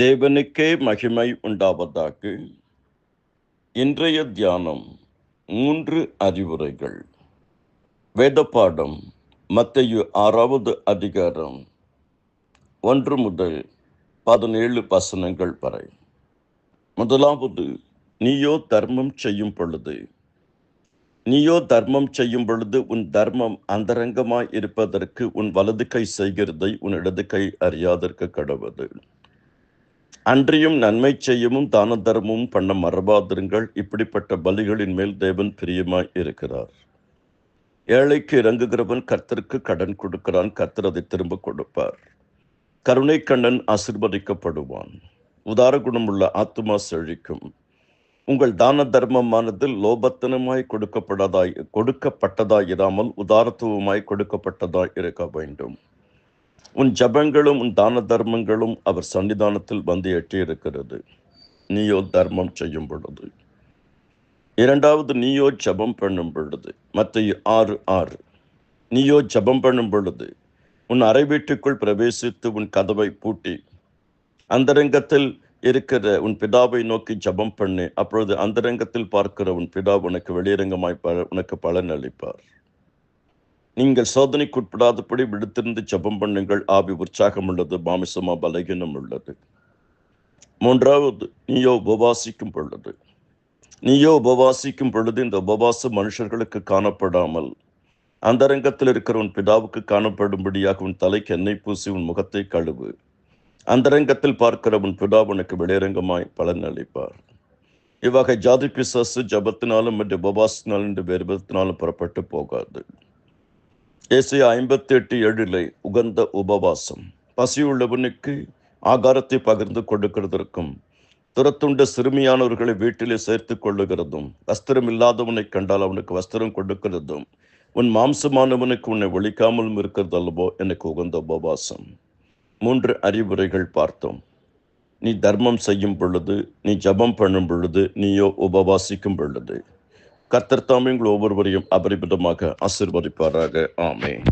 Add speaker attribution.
Speaker 1: தேவனுக்கே மகிமை உண்டாவதாக. இன்றைய தியானம் 3 அறிவுரைகள். வேதப்பாடம் மத்தேயு 6வது அதிகாரம் 1 முதல் 17 வசனங்கள் வரை. முதலாவது, நீயோ தர்மம் செய்யும் பொழுது உன் தர்மம் அந்தரங்கமாய் இருப்பதற்கு உன் வலது கை செய்கிறதை உன் இடது கை அறியாதிருக்க கடவது. அன்றியும் நன்மை செய்யவும் தான தர்மமும் பண்ண மறவாதிருங்கள். இப்படிப்பட்ட பலிகளின் மேல் தேவன் பிரியமாய் இருக்கிறார். ஏழைக்கு இறங்குகிறவன் கர்த்தருக்கு கடன் கொடுக்கிறான், கர்த்தர் அதை திரும்ப கொடுப்பார். கருணை கண்ணன் ஆசீர்வதிக்கப்படுவான். உதார குணமுள்ள ஆத்துமா செழிக்கும். உங்கள் தான தர்மமானது லோபத்தனமாய் கொடுக்கப்பட்டதாய் இராமல் உதாரத்துவமாய் கொடுக்கப்பட்டதாய் இருக்க வேண்டும். உன் ஜபங்களும் உன் தான தர்மங்களும் அவர் சன்னிதானத்தில் வந்து எட்டியிருக்கிறது. நீயோ தர்மம் செய்யும் பொழுது. இரண்டாவது, நீயோ ஜபம் பண்ணும் பொழுது. மத்தேயு 6:6. நீயோ ஜபம் பண்ணும் பொழுது உன் அறை வீட்டுக்குள் பிரவேசித்து உன் கதவை பூட்டி அந்தரங்கத்தில் இருக்கிற உன் பிதாவை நோக்கி ஜபம் பண்ணு. அப்பொழுது அந்தரங்கத்தில் பார்க்கிற உன் பிதா உனக்கு வெளியரங்கமாய் உனக்கு பலன் அளிப்பார். நீங்கள் சோதனைக்குட்படாதபடி விடுத்திருந்து ஜபம் பண்ணுங்கள். ஆவி உற்சாகம் உள்ளது, மாமிசமா பலகீனம் உள்ளது. மூன்றாவது, நீயோ உபவாசிக்கும் பொழுது இந்த உபவாசம் மனுஷர்களுக்கு காணப்படாமல் அந்தரங்கத்தில் இருக்கிற உன் பிதாவுக்கு காணப்படும்படியாக உன் தலைக்கு எண்ணெய் பூசி உன் முகத்தை கழுவு. அந்தரங்கத்தில் பார்க்கிற உன் பிதா உனக்கு வெளியரங்கமாய் பலன் அளிப்பார். இவ்வகை ஜாதி பிசாசு ஜபத்தினாலும் மற்றும் உபவாசத்தினாலும் என்று வேறு விதத்தினாலும் புறப்பட்டு போகாது. ஏசாயா 58:7 உகந்த உபவாசம். பசியுள்ளவனுக்கு ஆகாரத்தை பகிர்ந்து கொடுக்கிறதற்கும் துரத்துண்ட சிறுமியானவர்களை வீட்டிலே சேர்த்து கொள்ளுகிறதும் வஸ்திரம் இல்லாதவனை கண்டால் அவனுக்கு வஸ்திரம் கொடுக்கிறதும் உன் மாம்சமானவனுக்கு உன்னை ஒழிக்காமலும் இருக்கிறது அல்லவோ எனக்கு உகந்த உபவாசம். 3 அறிவுரைகள் பார்த்தோம். நீ தர்மம் செய்யும் பொழுது, நீ ஜபம் பண்ணும் பொழுது, நீயோ உபவாசிக்கும் பொழுது. கர்த்தர் தாமே உங்கள் ஒவ்வொருவரையும் அபரிமிதமாக ஆசீர்வதிப்பாராக. ஆமென்.